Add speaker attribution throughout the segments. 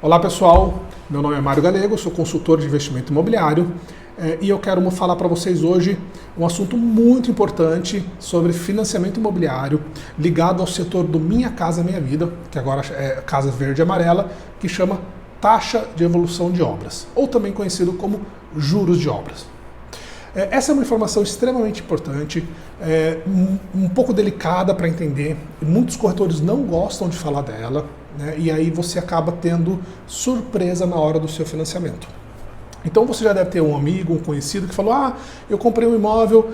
Speaker 1: Olá pessoal, meu nome é Mário Galego, sou consultor de investimento imobiliário e eu quero falar para vocês hoje um assunto muito importante sobre financiamento imobiliário ligado ao setor do Minha Casa Minha Vida, que agora é Casa Verde e Amarela, que chama taxa de evolução de obras, ou também conhecido como juros de obras. Essa é uma informação extremamente importante, um pouco delicada para entender, muitos corretores não gostam de falar dela, né, e aí você acaba tendo surpresa na hora do seu financiamento. Então você já deve ter um amigo, um conhecido que falou: eu comprei um imóvel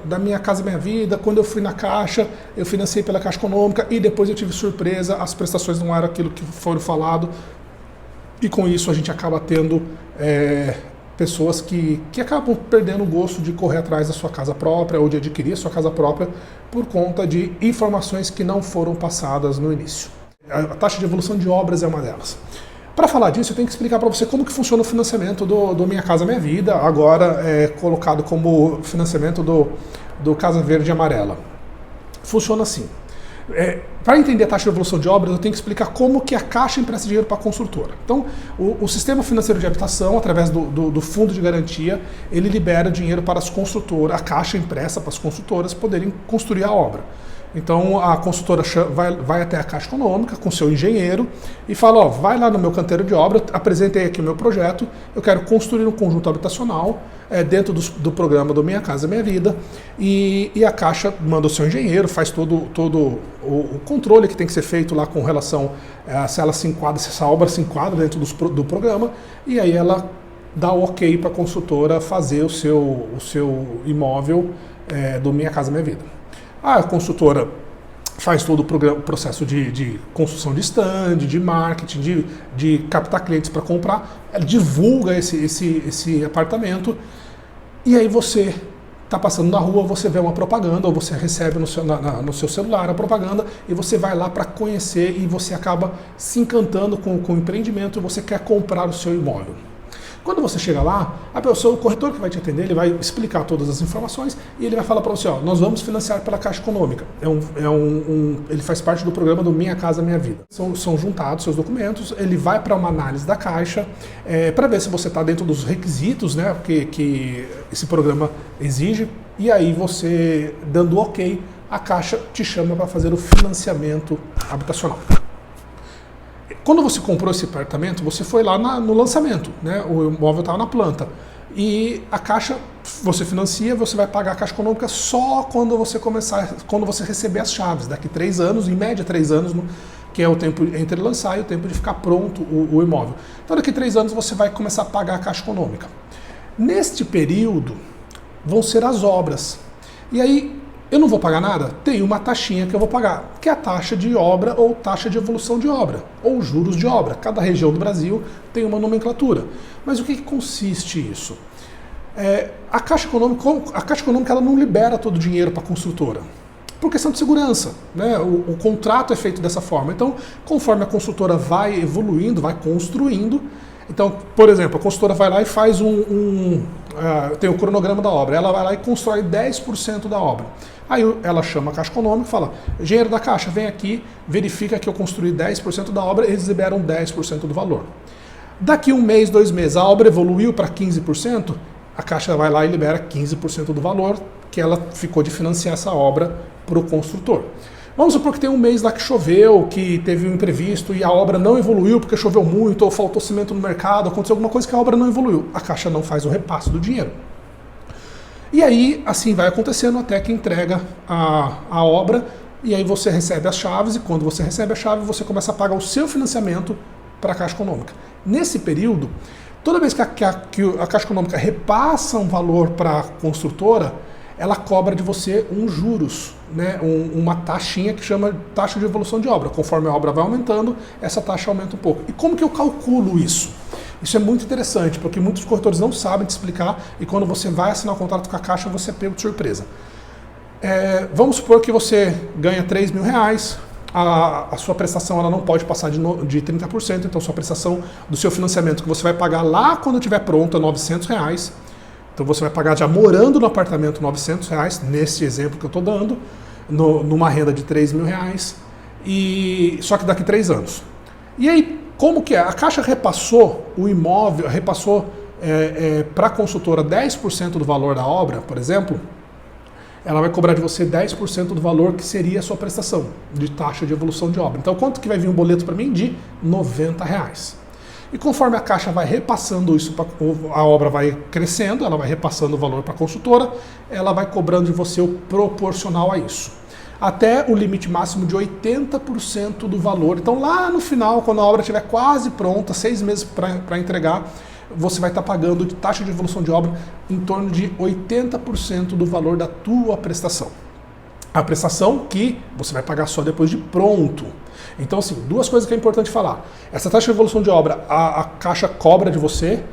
Speaker 1: da Minha Casa Minha Vida, quando eu fui na Caixa, eu financei pela Caixa Econômica e depois eu tive surpresa, as prestações não eram aquilo que foram falado, e com isso a gente acaba tendo pessoas que acabam perdendo o gosto de correr atrás da sua casa própria ou de adquirir a sua casa própria por conta de informações que não foram passadas no início. A taxa de evolução de obras é uma delas. Para falar disso, eu tenho que explicar para você como que funciona o financiamento do Minha Casa Minha Vida, agora colocado como financiamento do Casa Verde e Amarela. Funciona assim. Para entender a taxa de evolução de obras, eu tenho que explicar como que a Caixa empresta dinheiro para a construtora. Então, o sistema financeiro de habitação, através do fundo de garantia, ele libera dinheiro para as construtoras, a Caixa empresta para as construtoras poderem construir a obra. Então a consultora vai até a Caixa Econômica com seu engenheiro e fala: vai lá no meu canteiro de obra, apresentei aqui o meu projeto, eu quero construir um conjunto habitacional dentro do programa do Minha Casa Minha Vida, e a Caixa manda o seu engenheiro, faz todo o controle que tem que ser feito lá com relação a se essa obra se enquadra dentro do programa, e aí ela dá o ok para a consultora fazer o seu imóvel do Minha Casa Minha Vida. A consultora faz todo o processo de construção de stand, de marketing, de captar clientes para comprar, ela divulga esse apartamento, e aí você está passando na rua, você vê uma propaganda, ou você recebe no seu celular a propaganda, e você vai lá para conhecer, e você acaba se encantando com o empreendimento, e você quer comprar o seu imóvel. Quando você chega lá, o corretor que vai te atender, ele vai explicar todas as informações e ele vai falar para você: nós vamos financiar pela Caixa Econômica. Ele faz parte do programa do Minha Casa Minha Vida. São juntados seus documentos, ele vai para uma análise da Caixa para ver se você está dentro dos requisitos, né, que esse programa exige, e aí você, dando ok, a Caixa te chama para fazer o financiamento habitacional. Quando você comprou esse apartamento, você foi lá no lançamento, né? O imóvel estava na planta. E a Caixa, você financia, você vai pagar a Caixa Econômica só quando você receber as chaves, daqui 3 anos, em média 3 anos, que é o tempo entre lançar e o tempo de ficar pronto o imóvel. Então daqui 3 anos você vai começar a pagar a Caixa Econômica. Neste período vão ser as obras. E aí, eu não vou pagar nada? Tem uma taxinha que eu vou pagar, que é a taxa de obra ou taxa de evolução de obra, ou juros de obra. Cada região do Brasil tem uma nomenclatura. Mas o que consiste isso? A Caixa Econômica ela não libera todo o dinheiro para a construtora, por questão de segurança, né? O contrato é feito dessa forma. Então, conforme a construtora vai evoluindo, vai construindo, então, por exemplo, a consultora vai lá e faz tem o cronograma da obra, ela vai lá e constrói 10% da obra. Aí ela chama a Caixa Econômica e fala: engenheiro da Caixa, vem aqui, verifica que eu construí 10% da obra, eles liberam 10% do valor. Daqui 1 mês, 2 meses, a obra evoluiu para 15%, a Caixa vai lá e libera 15% do valor que ela ficou de financiar essa obra para o construtor. Vamos supor que tem 1 mês lá que choveu, que teve um imprevisto e a obra não evoluiu porque choveu muito, ou faltou cimento no mercado, aconteceu alguma coisa que a obra não evoluiu. A Caixa não faz o repasse do dinheiro. E aí, assim vai acontecendo até que entrega a obra, e aí você recebe as chaves, e quando você recebe a chave, você começa a pagar o seu financiamento para a Caixa Econômica. Nesse período, toda vez que a Caixa Econômica repassa um valor para a construtora, ela cobra de você uns juros, né? Uma taxinha que chama taxa de evolução de obra. Conforme a obra vai aumentando, essa taxa aumenta um pouco. E como que eu calculo isso? Isso é muito interessante, porque muitos corretores não sabem te explicar, e quando você vai assinar o contrato com a Caixa, você é pego de surpresa. Vamos supor que você ganha R$3.000, a sua prestação ela não pode passar de 30%, então sua prestação do seu financiamento que você vai pagar lá quando estiver pronto é R$900, então você vai pagar já morando no apartamento R$900, nesse exemplo que eu estou dando, numa renda de R$3.000, só que daqui 3 anos. E aí, Como que é? A Caixa repassou o imóvel, repassou para a consultora 10% do valor da obra, por exemplo, ela vai cobrar de você 10% do valor que seria a sua prestação de taxa de evolução de obra. Então, quanto que vai vir um boleto para mim? De R$ 90. E conforme a Caixa vai repassando isso, a obra vai crescendo, ela vai repassando o valor para a consultora, ela vai cobrando de você o proporcional a isso. Até o limite máximo de 80% do valor. Então, lá no final, quando a obra estiver quase pronta, 6 meses para entregar, você vai estar pagando de taxa de evolução de obra em torno de 80% do valor da tua prestação. A prestação que você vai pagar só depois de pronto. Então, assim, duas coisas que é importante falar. Essa taxa de evolução de obra, a Caixa cobra de você,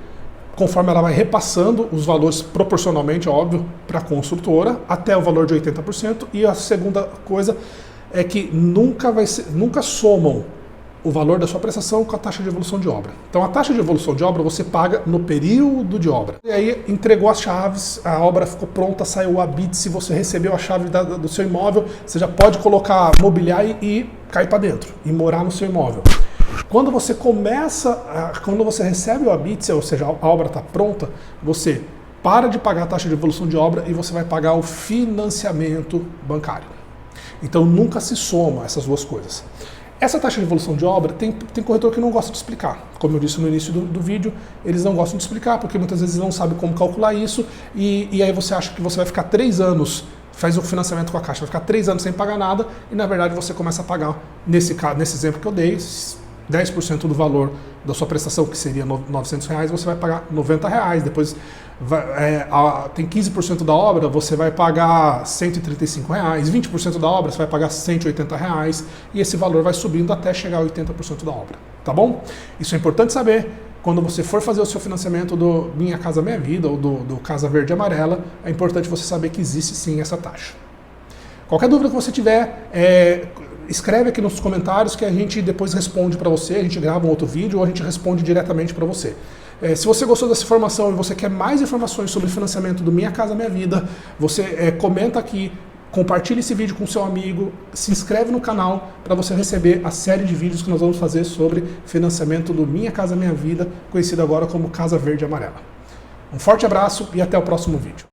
Speaker 1: conforme ela vai repassando os valores proporcionalmente, óbvio, para a construtora, até o valor de 80%. E a segunda coisa é que nunca somam o valor da sua prestação com a taxa de evolução de obra. Então a taxa de evolução de obra você paga no período de obra. E aí entregou as chaves, a obra ficou pronta, saiu o habite, se você recebeu a chave do seu imóvel, você já pode colocar mobiliário e cair para dentro e morar no seu imóvel. Quando você quando você recebe o habite, ou seja, a obra está pronta, você para de pagar a taxa de evolução de obra e você vai pagar o financiamento bancário. Então nunca se soma essas duas coisas. Essa taxa de evolução de obra tem corretor que não gosta de explicar. Como eu disse no início do vídeo, eles não gostam de explicar porque muitas vezes não sabem como calcular isso e aí você acha que você vai ficar 3 anos, faz o financiamento com a Caixa, vai ficar 3 anos sem pagar nada e na verdade você começa a pagar, nesse exemplo que eu dei, 10% do valor da sua prestação, que seria R$ 900, você vai pagar R$ 90. Depois tem 15% da obra, você vai pagar R$ 135. 20% da obra, você vai pagar R$ 180. E esse valor vai subindo até chegar a 80% da obra. Tá bom? Isso é importante saber. Quando você for fazer o seu financiamento do Minha Casa Minha Vida ou do Casa Verde e Amarela, é importante você saber que existe sim essa taxa. Qualquer dúvida que você tiver, escreve aqui nos comentários que a gente depois responde para você, a gente grava um outro vídeo ou a gente responde diretamente para você. Se você gostou dessa informação e você quer mais informações sobre financiamento do Minha Casa Minha Vida, você comenta aqui, compartilhe esse vídeo com seu amigo, se inscreve no canal para você receber a série de vídeos que nós vamos fazer sobre financiamento do Minha Casa Minha Vida, conhecido agora como Casa Verde e Amarela. Um forte abraço e até o próximo vídeo.